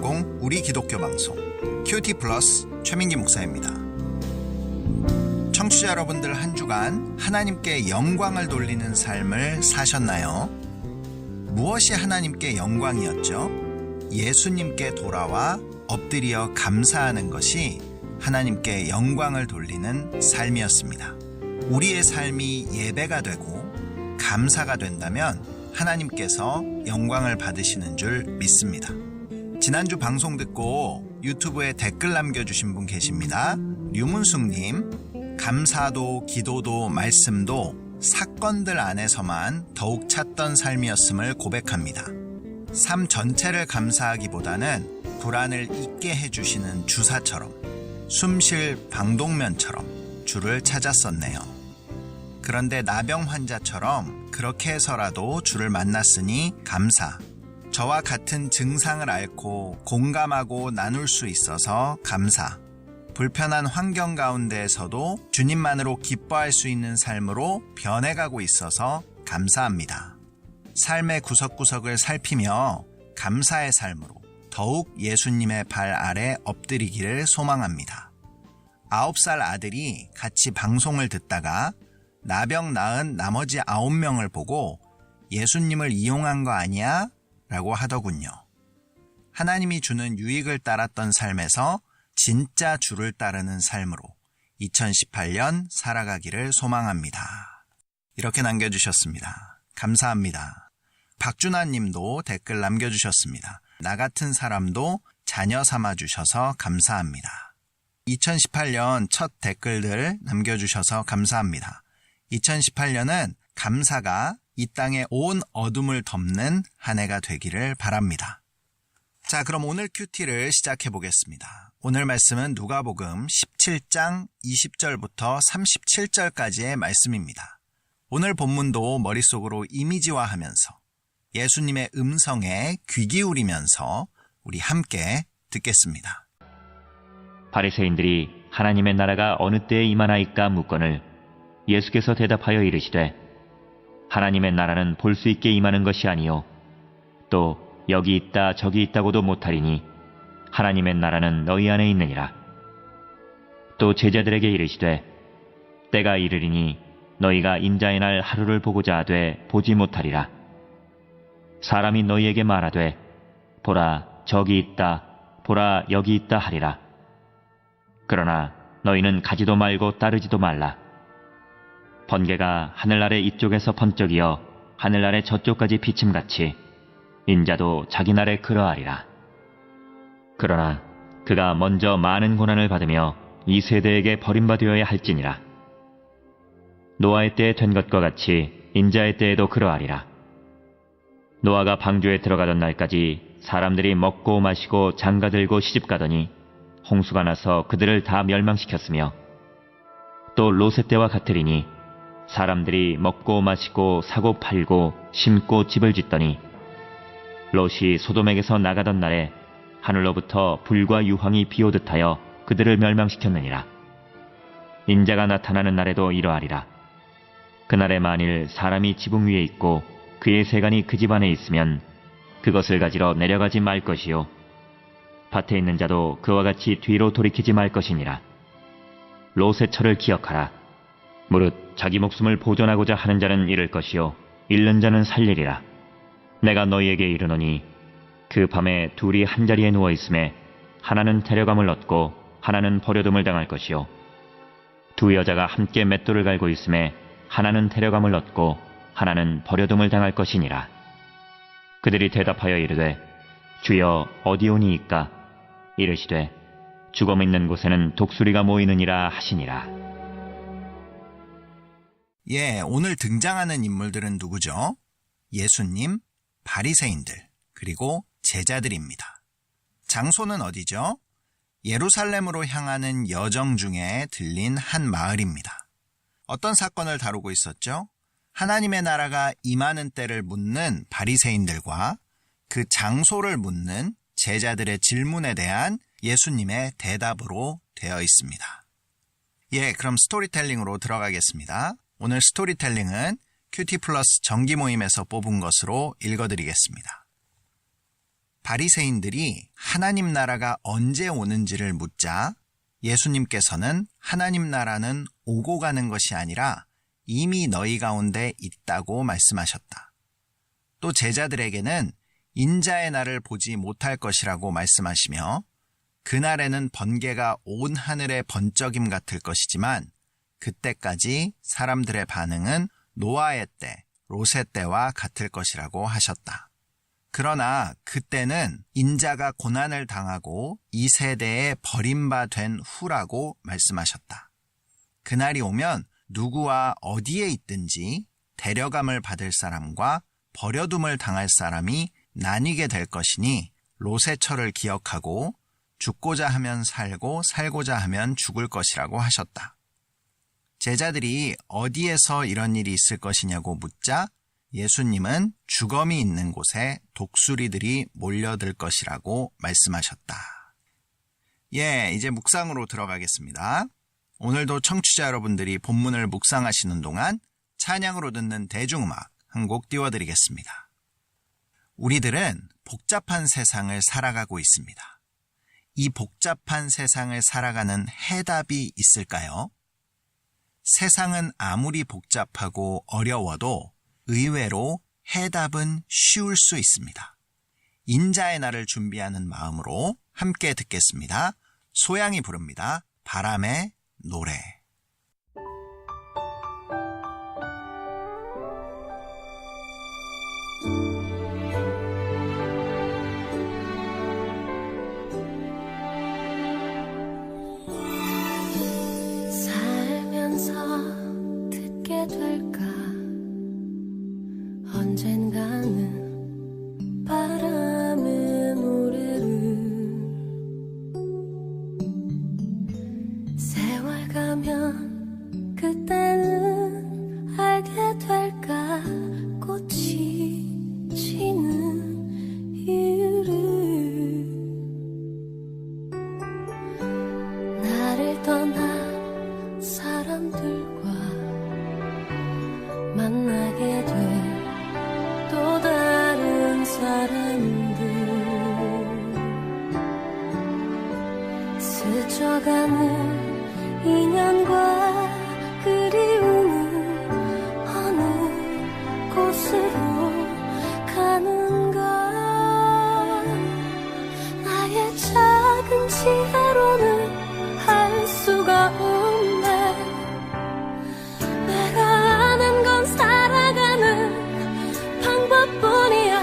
2030 우리 기독교 방송 큐티 플러스 최민기 목사입니다. 청취자 여러분들 한 주간 하나님께 영광을 돌리는 삶을 사셨나요? 무엇이 하나님께 영광이었죠? 예수님께 돌아와 엎드려 감사하는 것이 하나님께 영광을 돌리는 삶이었습니다. 우리의 삶이 예배가 되고 감사가 된다면 하나님께서 영광을 받으시는 줄 믿습니다. 지난주 방송 듣고 유튜브에 댓글 남겨주신 분 계십니다. 류문숙님, 감사도 기도도 말씀도 사건들 안에서만 더욱 찾던 삶이었음을 고백합니다. 삶 전체를 감사하기보다는 불안을 잊게 해주시는 주사처럼, 숨쉴 방독면처럼 주를 찾았었네요. 그런데 나병 환자처럼 그렇게 해서라도 주를 만났으니 감사. 저와 같은 증상을 앓고 공감하고 나눌 수 있어서 감사. 불편한 환경 가운데에서도 주님만으로 기뻐할 수 있는 삶으로 변해가고 있어서 감사합니다. 삶의 구석구석을 살피며 감사의 삶으로 더욱 예수님의 발 아래 엎드리기를 소망합니다. 9살 아들이 같이 방송을 듣다가 나병 나은 나머지 9명을 보고 예수님을 이용한 거 아니야? 라고 하더군요. 하나님이 주는 유익을 따랐던 삶에서 진짜 주를 따르는 삶으로 2018년 살아가기를 소망합니다. 이렇게 남겨주셨습니다. 감사합니다. 박준하 님도 댓글 남겨주셨습니다. 나 같은 사람도 자녀 삼아주셔서 감사합니다. 2018년 첫 댓글들 남겨주셔서 감사합니다. 2018년은 감사가 이 땅의 온 어둠을 덮는 한 해가 되기를 바랍니다. 자, 그럼 오늘 큐티를 시작해 보겠습니다. 오늘 말씀은 누가복음 17장 20절부터 37절까지의 말씀입니다. 오늘 본문도 머릿속으로 이미지화하면서 예수님의 음성에 귀 기울이면서 우리 함께 듣겠습니다. 바리새인들이 하나님의 나라가 어느 때에 임하나이까 묻거늘 예수께서 대답하여 이르시되 하나님의 나라는 볼 수 있게 임하는 것이 아니요 또 여기 있다 저기 있다고도 못하리니 하나님의 나라는 너희 안에 있느니라. 또 제자들에게 이르시되 때가 이르리니 너희가 인자의 날 하루를 보고자 하되 보지 못하리라. 사람이 너희에게 말하되 보라 저기 있다 보라 여기 있다 하리라. 그러나 너희는 가지도 말고 따르지도 말라. 번개가 하늘 아래 이쪽에서 번쩍이어 하늘 아래 저쪽까지 비침같이 인자도 자기 날에 그러하리라. 그러나 그가 먼저 많은 고난을 받으며 이 세대에게 버림받아야 할지니라. 노아의 때에 된 것과 같이 인자의 때에도 그러하리라. 노아가 방주에 들어가던 날까지 사람들이 먹고 마시고 장가들고 시집가더니 홍수가 나서 그들을 다 멸망시켰으며 또 롯의 때와 같으리니 사람들이 먹고 마시고 사고 팔고 심고 집을 짓더니 롯이 소돔에게서 나가던 날에 하늘로부터 불과 유황이 비오듯 하여 그들을 멸망시켰느니라. 인자가 나타나는 날에도 이러하리라. 그날에 만일 사람이 지붕 위에 있고 그의 세간이 그 집 안에 있으면 그것을 가지러 내려가지 말 것이요 밭에 있는 자도 그와 같이 뒤로 돌이키지 말 것이니라. 롯의 철을 기억하라. 무릇 자기 목숨을 보존하고자 하는 자는 잃을 것이요 잃는 자는 살리리라. 내가 너희에게 이르노니 그 밤에 둘이 한자리에 누워 있음에 하나는 데려감을 얻고 하나는 버려둠을 당할 것이요 두 여자가 함께 맷돌을 갈고 있음에 하나는 데려감을 얻고 하나는 버려둠을 당할 것이니라. 그들이 대답하여 이르되 주여 어디오니이까? 이르시되 죽음 있는 곳에는 독수리가 모이느니라 하시니라. 오늘 등장하는 인물들은 누구죠? 예수님, 바리새인들, 그리고 제자들입니다. 장소는 어디죠? 예루살렘으로 향하는 여정 중에 들린 한 마을입니다. 어떤 사건을 다루고 있었죠? 하나님의 나라가 임하는 때를 묻는 바리새인들과 그 장소를 묻는 제자들의 질문에 대한 예수님의 대답으로 되어 있습니다. 그럼 스토리텔링으로 들어가겠습니다. 오늘 스토리텔링은 큐티 플러스 정기 모임에서 뽑은 것으로 읽어드리겠습니다. 바리새인들이 하나님 나라가 언제 오는지를 묻자 예수님께서는 하나님 나라는 오고 가는 것이 아니라 이미 너희 가운데 있다고 말씀하셨다. 또 제자들에게는 인자의 날을 보지 못할 것이라고 말씀하시며 그날에는 번개가 온 하늘에 번쩍임 같을 것이지만 그때까지 사람들의 반응은 노아의 때, 롯의 때와 같을 것이라고 하셨다. 그러나 그때는 인자가 고난을 당하고 이 세대에 버림받은 후라고 말씀하셨다. 그날이 오면 누구와 어디에 있든지 데려감을 받을 사람과 버려둠을 당할 사람이 나뉘게 될 것이니 롯의 처를 기억하고 죽고자 하면 살고 살고자 하면 죽을 것이라고 하셨다. 제자들이 어디에서 이런 일이 있을 것이냐고 묻자 예수님은 주검이 있는 곳에 독수리들이 몰려들 것이라고 말씀하셨다. 이제 묵상으로 들어가겠습니다. 오늘도 청취자 여러분들이 본문을 묵상하시는 동안 찬양으로 듣는 대중음악 한 곡 띄워드리겠습니다. 우리들은 복잡한 세상을 살아가고 있습니다. 이 복잡한 세상을 살아가는 해답이 있을까요? 세상은 아무리 복잡하고 어려워도 의외로 해답은 쉬울 수 있습니다. 인자의 날을 준비하는 마음으로 함께 듣겠습니다. 소양이 부릅니다. 바람의 노래. 살면서 듣게 될까 언젠가는 바람의 노래를 세월 가면 그때는 알게 될까 꽃이 지는 이유를 나를 떠난 사람들과 만나게 돼 또 다른 사람들 스쳐가는 인연과 그리움은 어느 곳으로 가는가 나의 작은 지혜로는 할 수가 없네 내가 아는 건 살아가는 방법뿐이야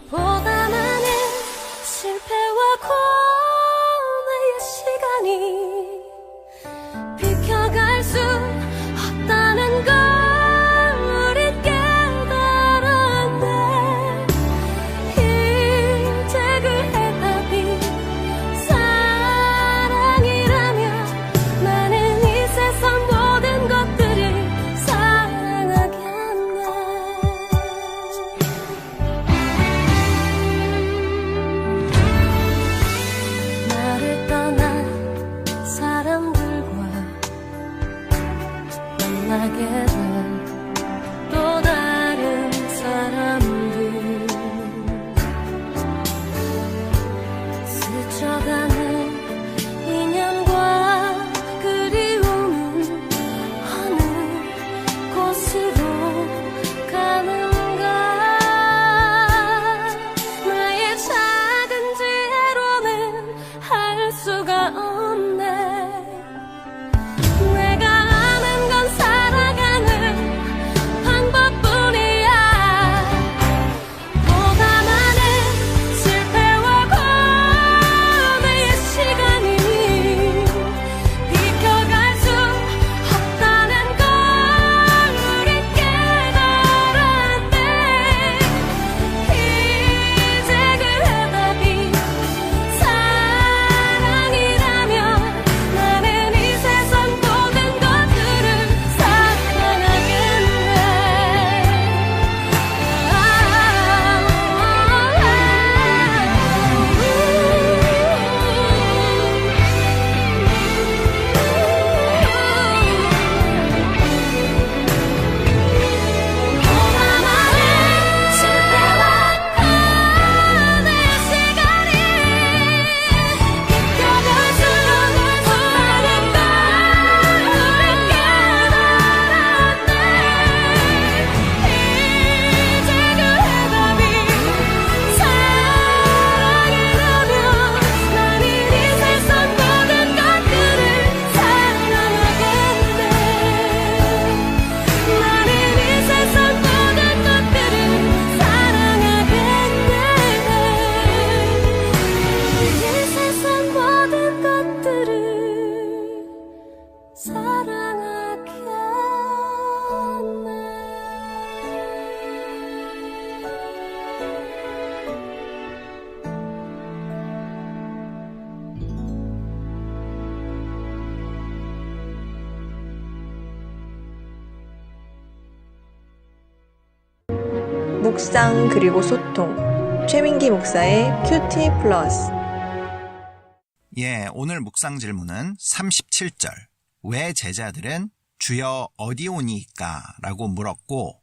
보다 많은 실패와 고뇌의 시간이 비켜갈 묵상 그리고 소통 최민기 목사의 큐티 플러스. 예, 오늘 묵상 질문은 37절. 왜 제자들은 주여 어디 오니이까? 라고 물었고,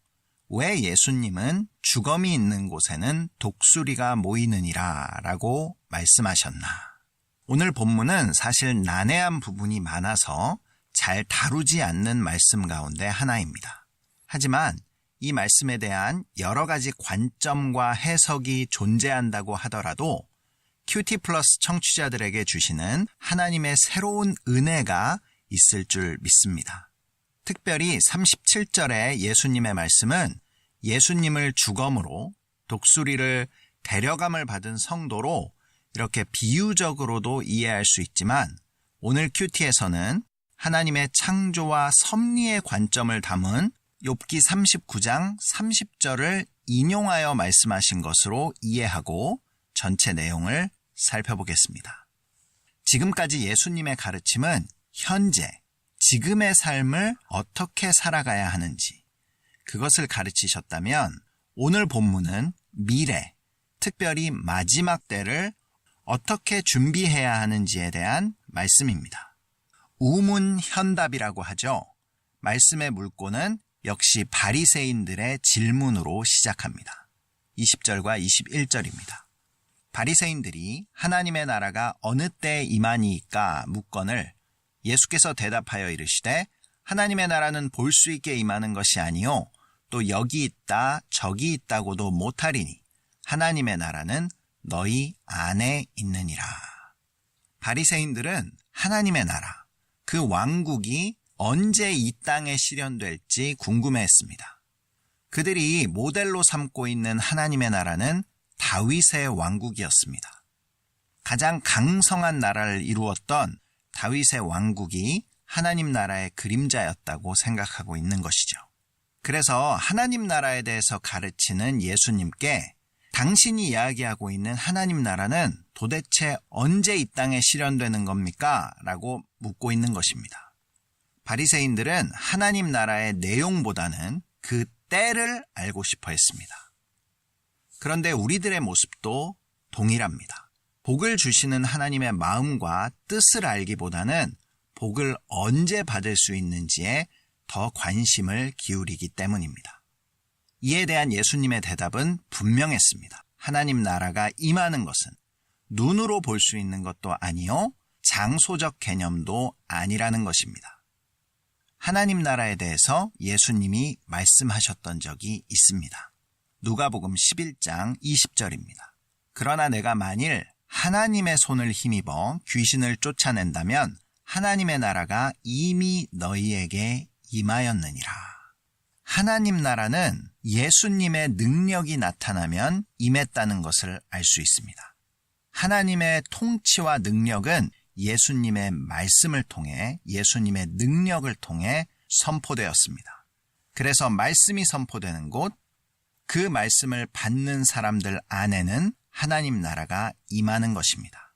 왜 예수님은 주검이 있는 곳에는 독수리가 모이느니라 라고 말씀하셨나? 오늘 본문은 사실 난해한 부분이 많아서 잘 다루지 않는 말씀 가운데 하나입니다. 하지만 이 말씀에 대한 여러 가지 관점과 해석이 존재한다고 하더라도 큐티 플러스 청취자들에게 주시는 하나님의 새로운 은혜가 있을 줄 믿습니다. 특별히 37절의 예수님의 말씀은 예수님을 주검으로, 독수리를 데려감을 받은 성도로 이렇게 비유적으로도 이해할 수 있지만, 오늘 큐티에서는 하나님의 창조와 섭리의 관점을 담은 욥기 39장 30절을 인용하여 말씀하신 것으로 이해하고 전체 내용을 살펴보겠습니다. 지금까지 예수님의 가르침은 현재, 지금의 삶을 어떻게 살아가야 하는지, 그것을 가르치셨다면 오늘 본문은 미래, 특별히 마지막 때를 어떻게 준비해야 하는지에 대한 말씀입니다. 우문현답이라고 하죠. 말씀의 물꼬는 역시 바리새인들의 질문으로 시작합니다. 20절과 21절입니다. 바리새인들이 하나님의 나라가 어느 때에 임하니이까 묻거늘 예수께서 대답하여 이르시되 하나님의 나라는 볼 수 있게 임하는 것이 아니요 또 여기 있다 저기 있다고도 못하리니 하나님의 나라는 너희 안에 있느니라. 바리새인들은 하나님의 나라, 그 왕국이 언제 이 땅에 실현될지 궁금해했습니다. 그들이 모델로 삼고 있는 하나님의 나라는 다윗의 왕국이었습니다. 가장 강성한 나라를 이루었던 다윗의 왕국이 하나님 나라의 그림자였다고 생각하고 있는 것이죠. 그래서 하나님 나라에 대해서 가르치는 예수님께 당신이 이야기하고 있는 하나님 나라는 도대체 언제 이 땅에 실현되는 겁니까? 라고 묻고 있는 것입니다. 바리새인들은 하나님 나라의 내용보다는 그 때를 알고 싶어 했습니다. 그런데 우리들의 모습도 동일합니다. 복을 주시는 하나님의 마음과 뜻을 알기보다는 복을 언제 받을 수 있는지에 더 관심을 기울이기 때문입니다. 이에 대한 예수님의 대답은 분명했습니다. 하나님 나라가 임하는 것은 눈으로 볼 수 있는 것도 아니요 장소적 개념도 아니라는 것입니다. 하나님 나라에 대해서 예수님이 말씀하셨던 적이 있습니다. 누가복음 11장 20절입니다. 그러나 내가 만일 하나님의 손을 힘입어 귀신을 쫓아낸다면 하나님의 나라가 이미 너희에게 임하였느니라. 하나님 나라는 예수님의 능력이 나타나면 임했다는 것을 알 수 있습니다. 하나님의 통치와 능력은 예수님의 말씀을 통해, 예수님의 능력을 통해 선포되었습니다. 그래서 말씀이 선포되는 곳, 그 말씀을 받는 사람들 안에는 하나님 나라가 임하는 것입니다.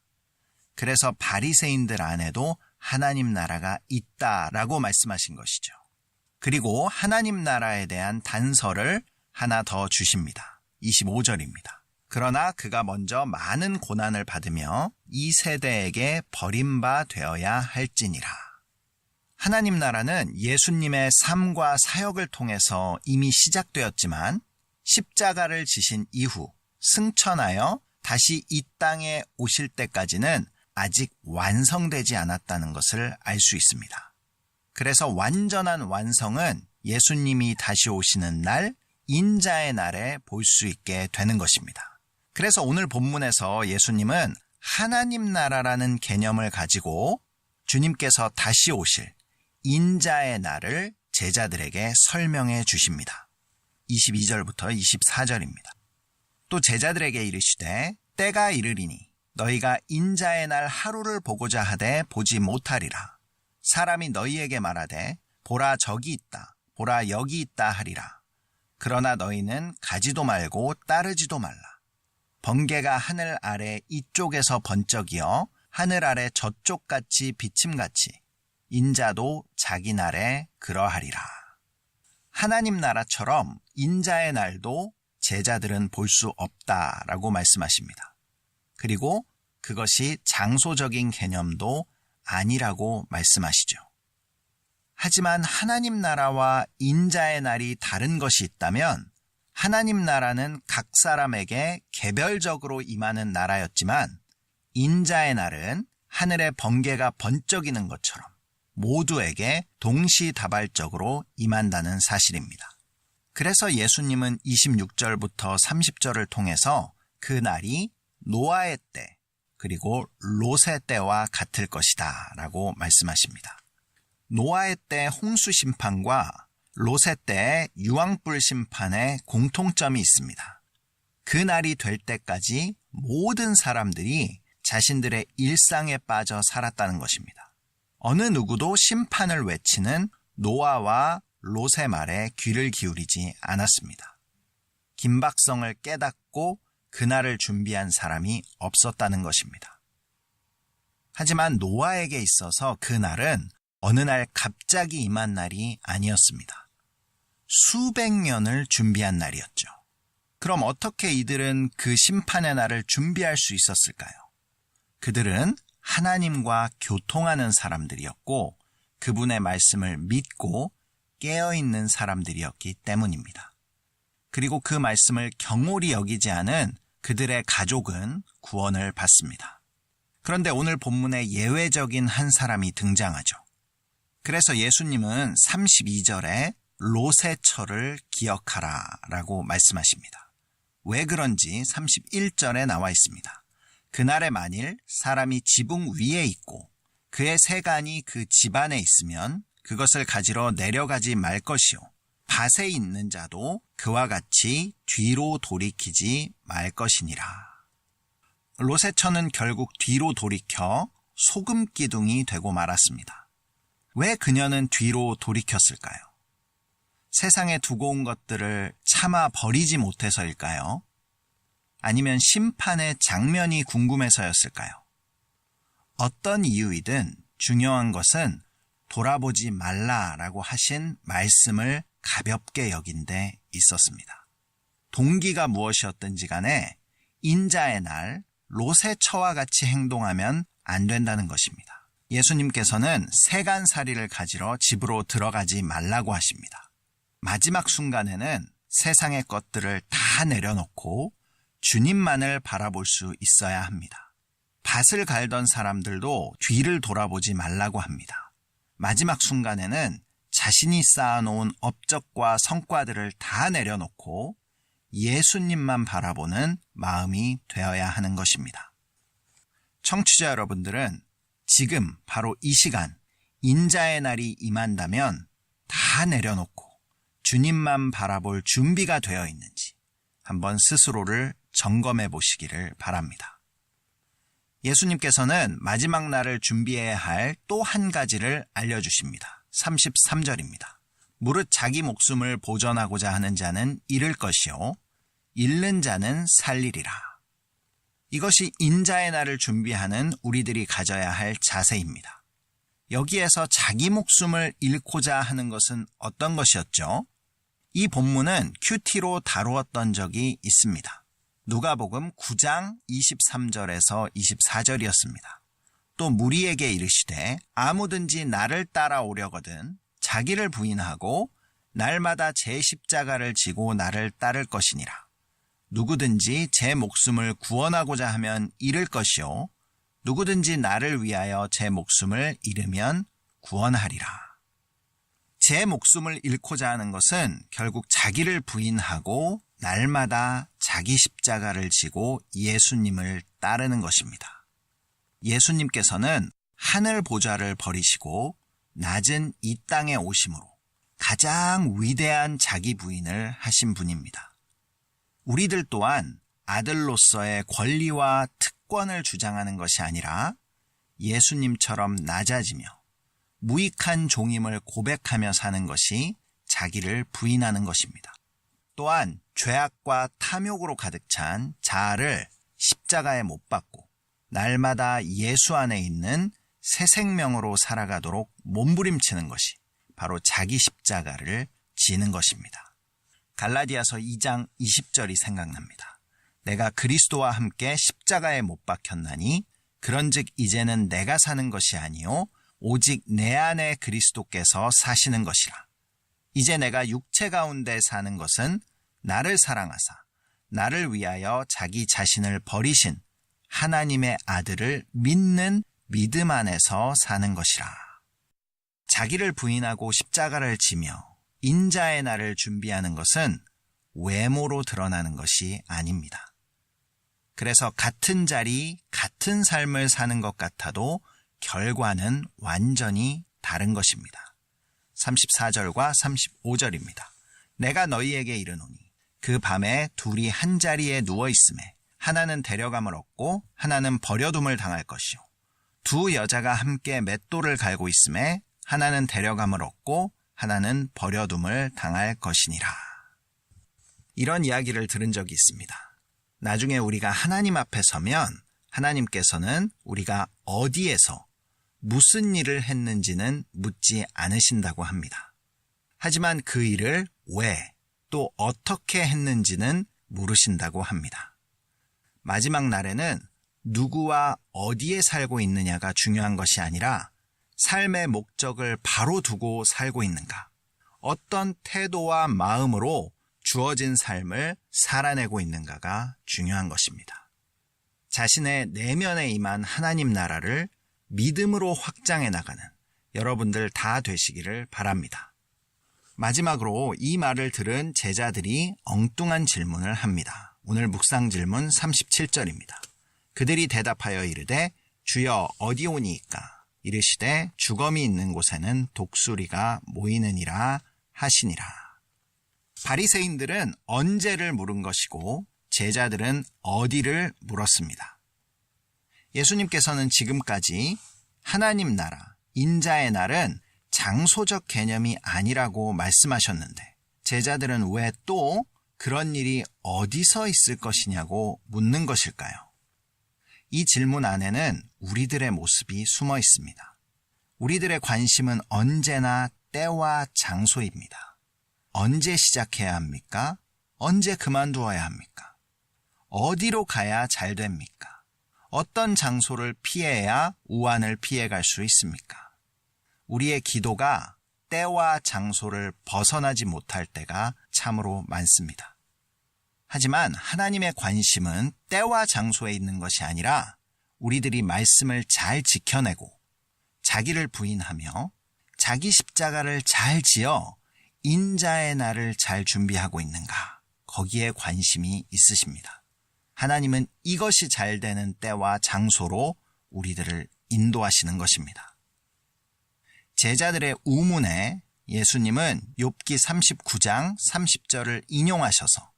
그래서 바리새인들 안에도 하나님 나라가 있다라고 말씀하신 것이죠. 그리고 하나님 나라에 대한 단서를 하나 더 주십니다. 25절입니다. 그러나 그가 먼저 많은 고난을 받으며 이 세대에게 버림바 되어야 할지니라. 하나님 나라는 예수님의 삶과 사역을 통해서 이미 시작되었지만 십자가를 지신 이후 승천하여 다시 이 땅에 오실 때까지는 아직 완성되지 않았다는 것을 알 수 있습니다. 그래서 완전한 완성은 예수님이 다시 오시는 날, 인자의 날에 볼 수 있게 되는 것입니다. 그래서 오늘 본문에서 예수님은 하나님 나라라는 개념을 가지고 주님께서 다시 오실 인자의 날을 제자들에게 설명해 주십니다. 22절부터 24절입니다. 또 제자들에게 이르시되 때가 이르리니 너희가 인자의 날 하루를 보고자 하되 보지 못하리라. 사람이 너희에게 말하되 보라 저기 있다, 보라 여기 있다 하리라. 그러나 너희는 가지도 말고 따르지도 말라. 번개가 하늘 아래 이쪽에서 번쩍이어 하늘 아래 저쪽같이 비침같이 인자도 자기 날에 그러하리라. 하나님 나라처럼 인자의 날도 제자들은 볼 수 없다라고 말씀하십니다. 그리고 그것이 장소적인 개념도 아니라고 말씀하시죠. 하지만 하나님 나라와 인자의 날이 다른 것이 있다면 하나님 나라는 각 사람에게 개별적으로 임하는 나라였지만 인자의 날은 하늘의 번개가 번쩍이는 것처럼 모두에게 동시다발적으로 임한다는 사실입니다. 그래서 예수님은 26절부터 30절을 통해서 그 날이 노아의 때 그리고 롯의 때와 같을 것이다 라고 말씀하십니다. 노아의 때 홍수 심판과 롯의 때의 유황불 심판에 공통점이 있습니다. 그 날이 될 때까지 모든 사람들이 자신들의 일상에 빠져 살았다는 것입니다. 어느 누구도 심판을 외치는 노아와 롯의 말에 귀를 기울이지 않았습니다. 긴박성을 깨닫고 그날을 준비한 사람이 없었다는 것입니다. 하지만 노아에게 있어서 그날은 어느 날 갑자기 임한 날이 아니었습니다. 수백 년을 준비한 날이었죠. 그럼 어떻게 이들은 그 심판의 날을 준비할 수 있었을까요? 그들은 하나님과 교통하는 사람들이었고 그분의 말씀을 믿고 깨어있는 사람들이었기 때문입니다. 그리고 그 말씀을 경홀히 여기지 않은 그들의 가족은 구원을 받습니다. 그런데 오늘 본문에 예외적인 한 사람이 등장하죠. 그래서 예수님은 32절에 롯의 철을 기억하라 라고 말씀하십니다. 왜 그런지 31절에 나와 있습니다. 그날에 만일 사람이 지붕 위에 있고 그의 세간이 그 집안에 있으면 그것을 가지러 내려가지 말 것이요. 밭에 있는 자도 그와 같이 뒤로 돌이키지 말 것이니라. 롯의 처는 결국 뒤로 돌이켜 소금 기둥이 되고 말았습니다. 왜 그녀는 뒤로 돌이켰을까요? 세상에 두고 온 것들을 참아 버리지 못해서일까요? 아니면 심판의 장면이 궁금해서였을까요? 어떤 이유이든 중요한 것은 돌아보지 말라라고 하신 말씀을 가볍게 여긴 데 있었습니다. 동기가 무엇이었든지 간에 인자의 날 롯의 처와 같이 행동하면 안 된다는 것입니다. 예수님께서는 세간살이를 가지러 집으로 들어가지 말라고 하십니다. 마지막 순간에는 세상의 것들을 다 내려놓고 주님만을 바라볼 수 있어야 합니다. 밭을 갈던 사람들도 뒤를 돌아보지 말라고 합니다. 마지막 순간에는 자신이 쌓아놓은 업적과 성과들을 다 내려놓고 예수님만 바라보는 마음이 되어야 하는 것입니다. 청취자 여러분들은 지금 바로 이 시간 인자의 날이 임한다면 다 내려놓고 주님만 바라볼 준비가 되어 있는지 한번 스스로를 점검해 보시기를 바랍니다. 예수님께서는 마지막 날을 준비해야 할 또 한 가지를 알려주십니다. 33절입니다. 무릇 자기 목숨을 보전하고자 하는 자는 잃을 것이요 잃는 자는 살리리라. 이것이 인자의 날을 준비하는 우리들이 가져야 할 자세입니다. 여기에서 자기 목숨을 잃고자 하는 것은 어떤 것이었죠? 이 본문은 큐티로 다루었던 적이 있습니다. 누가복음 9장 23절에서 24절이었습니다. 또 무리에게 이르시되 아무든지 나를 따라오려거든 자기를 부인하고 날마다 제 십자가를 지고 나를 따를 것이니라. 누구든지 제 목숨을 구원하고자 하면 잃을 것이요 누구든지 나를 위하여 제 목숨을 잃으면 구원하리라. 제 목숨을 잃고자 하는 것은 결국 자기를 부인하고 날마다 자기 십자가를 지고 예수님을 따르는 것입니다. 예수님께서는 하늘 보좌를 버리시고 낮은 이 땅에 오심으로 가장 위대한 자기 부인을 하신 분입니다. 우리들 또한 아들로서의 권리와 특권을 주장하는 것이 아니라 예수님처럼 낮아지며 무익한 종임을 고백하며 사는 것이 자기를 부인하는 것입니다. 또한 죄악과 탐욕으로 가득 찬 자아를 십자가에 못 박고 날마다 예수 안에 있는 새 생명으로 살아가도록 몸부림치는 것이 바로 자기 십자가를 지는 것입니다. 갈라디아서 2장 20절이 생각납니다. 내가 그리스도와 함께 십자가에 못 박혔나니 그런즉 이제는 내가 사는 것이 아니요 오직 내 안에 그리스도께서 사시는 것이라. 이제 내가 육체 가운데 사는 것은 나를 사랑하사 나를 위하여 자기 자신을 버리신 하나님의 아들을 믿는 믿음 안에서 사는 것이라. 자기를 부인하고 십자가를 지며 인자의 날을 준비하는 것은 외모로 드러나는 것이 아닙니다. 그래서 같은 자리, 같은 삶을 사는 것 같아도 결과는 완전히 다른 것입니다. 34절과 35절입니다. 내가 너희에게 이르노니 그 밤에 둘이 한 자리에 누워 있음에 하나는 데려감을 얻고 하나는 버려둠을 당할 것이요 두 여자가 함께 맷돌을 갈고 있음에 하나는 데려감을 얻고 하나는 버려둠을 당할 것이니라. 이런 이야기를 들은 적이 있습니다. 나중에 우리가 하나님 앞에 서면 하나님께서는 우리가 어디에서 무슨 일을 했는지는 묻지 않으신다고 합니다. 하지만 그 일을 왜 또 어떻게 했는지는 물으신다고 합니다. 마지막 날에는 누구와 어디에 살고 있느냐가 중요한 것이 아니라 삶의 목적을 바로 두고 살고 있는가, 어떤 태도와 마음으로 주어진 삶을 살아내고 있는가가 중요한 것입니다. 자신의 내면에 임한 하나님 나라를 믿음으로 확장해 나가는 여러분들 다 되시기를 바랍니다. 마지막으로 이 말을 들은 제자들이 엉뚱한 질문을 합니다. 오늘 묵상 질문 37절입니다. 그들이 대답하여 이르되 주여 어디 오니이까? 이르시되 주검이 있는 곳에는 독수리가 모이느니라 하시니라. 바리새인들은 언제를 물은 것이고 제자들은 어디를 물었습니다. 예수님께서는 지금까지 하나님 나라, 인자의 날은 장소적 개념이 아니라고 말씀하셨는데 제자들은 왜 또 그런 일이 어디서 있을 것이냐고 묻는 것일까요? 이 질문 안에는 우리들의 모습이 숨어 있습니다. 우리들의 관심은 언제나 때와 장소입니다. 언제 시작해야 합니까? 언제 그만두어야 합니까? 어디로 가야 잘 됩니까? 어떤 장소를 피해야 우환을 피해갈 수 있습니까? 우리의 기도가 때와 장소를 벗어나지 못할 때가 참으로 많습니다. 하지만 하나님의 관심은 때와 장소에 있는 것이 아니라 우리들이 말씀을 잘 지켜내고 자기를 부인하며 자기 십자가를 잘 지어 인자의 날을 잘 준비하고 있는가, 거기에 관심이 있으십니다. 하나님은 이것이 잘 되는 때와 장소로 우리들을 인도하시는 것입니다. 제자들의 우문에 예수님은 욥기 39장 30절을 인용하셔서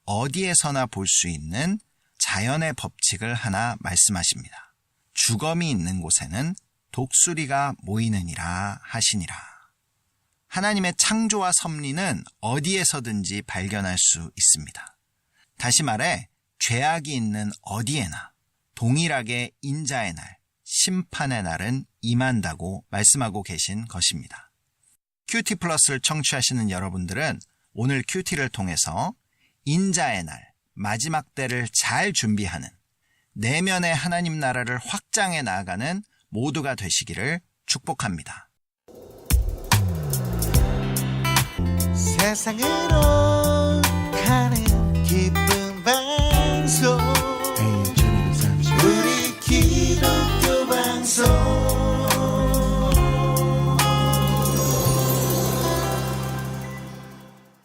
어디에서나 볼 수 있는 자연의 법칙을 하나 말씀하십니다. 주검이 있는 곳에는 독수리가 모이느니라 하시니라. 하나님의 창조와 섭리는 어디에서든지 발견할 수 있습니다. 다시 말해 죄악이 있는 어디에나 동일하게 인자의 날, 심판의 날은 임한다고 말씀하고 계신 것입니다. 큐티 플러스를 청취하시는 여러분들은 오늘 큐티를 통해서 인자의 날, 마지막 때를 잘 준비하는 내면의 하나님 나라를 확장해 나아가는 모두가 되시기를 축복합니다. 세상으로 가는 기쁜 방송 우리 기독교 방송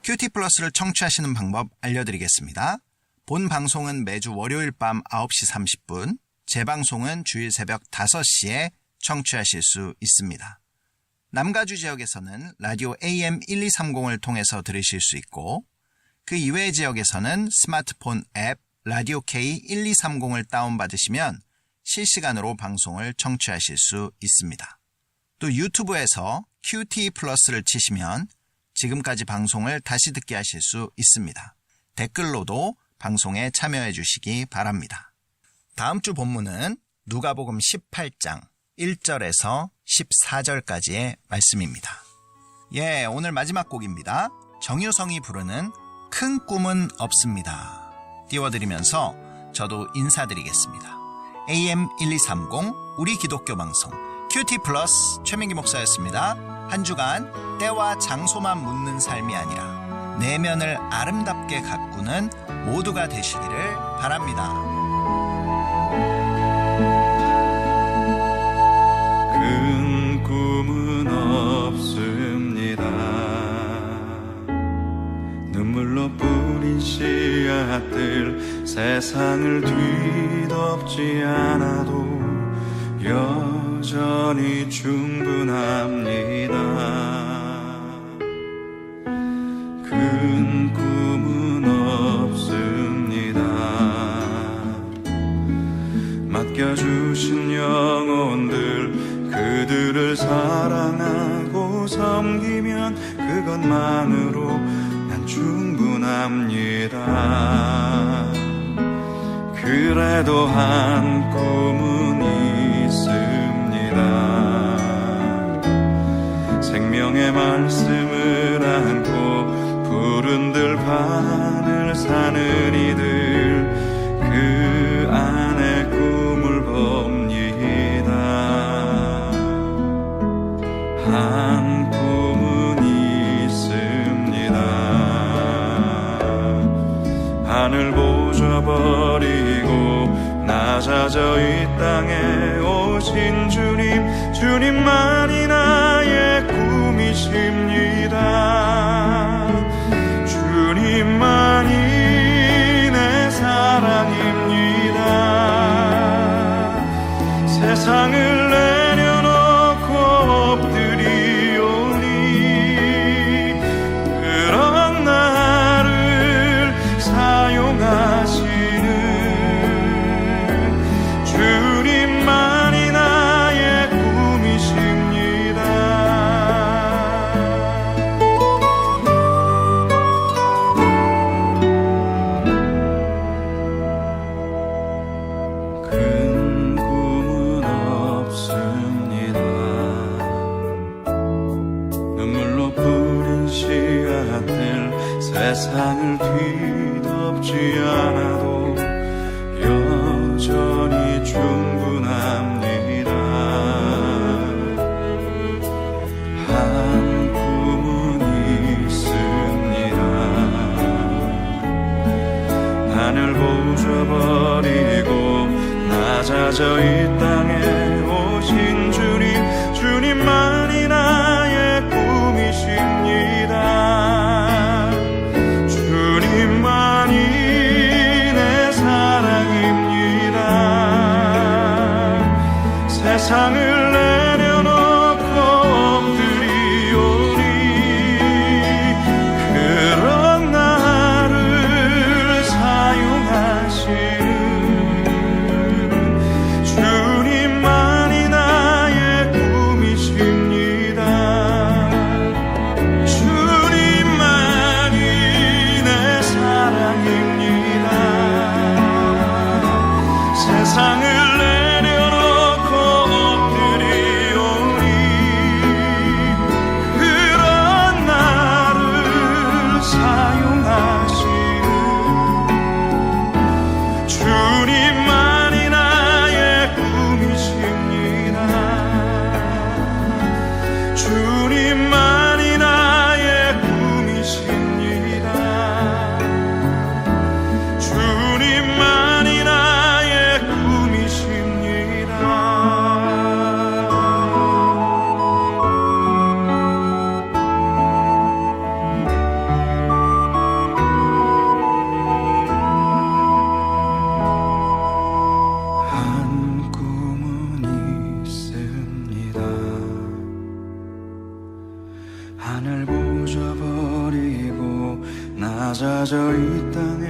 큐티 플러스를 청취하시는 방법 알려드리겠습니다. 본 방송은 매주 월요일 밤 9시 30분, 재방송은 주일 새벽 5시에 청취하실 수 있습니다. 남가주 지역에서는 라디오 AM1230을 통해서 들으실 수 있고 그 이외의 지역에서는 스마트폰 앱 라디오 K1230을 다운받으시면 실시간으로 방송을 청취하실 수 있습니다. 또 유튜브에서 QT 플러스를 치시면 지금까지 방송을 다시 듣게 하실 수 있습니다. 댓글로도 방송에 참여해 주시기 바랍니다. 다음 주 본문은 누가복음 18장 1절에서 14절까지의 말씀입니다. 오늘 마지막 곡입니다. 정유성이 부르는 큰 꿈은 없습니다. 띄워드리면서 저도 인사드리겠습니다. AM1230 우리 기독교 방송 큐티 플러스 최민기 목사였습니다. 한 주간 때와 장소만 묻는 삶이 아니라 내면을 아름답게 가꾸는 모두가 되시기를 바랍니다. 큰 꿈은 없습니다. 눈물로 뿌린 씨앗들 세상을 뒤덮지 않아도 여전히 충분합니다. 큰 꿈은 없습니다. 맡겨주신 영혼들 그들을 사랑하고 섬기면 그것만으로 난 충분합니다. 그래도 한 꿈은 있습니다. 생명의 말씀을 안고 푸른 들판을 사는 이들 그 안에 꿈을 봅니다. 한 꿈은 있습니다. 하늘 보좌 버리고 낮아져 이 땅에 오신 주님만이 나의 꿈이십니다. 주님만이 내 사랑입니다. 세상을 내려놓고 엎드리오니 그런 나를 사용하시는 주님만이 나의 꿈이십니다. 큰 꿈은 없습니다. 눈물로 뿌린 씨앗들 세상을 뒤덮지 않아도 여전히 충분합니다. 한 꿈은 있습니다. 하늘 보좌 버리고 낮아져 이 땅에 오신 주님만이 나의 꿈이십니다. 주님만이 내 사랑입니다. 세상을 내려놓고 엎드리오니 그런 나를 사용하시는 주님만이 나의 꿈이십니다. 주님만이 내 사랑입니다. 세상을 내려놓고 엎드리오니 그런 나를 사용하시는 주님만이 나의 꿈이십니다. 주님만이 나의 꿈이십니다. 주님만이 나의 꿈이십니다. 한 꿈은 있습니다. 하늘 보좌 버리고 낮아져 이 땅에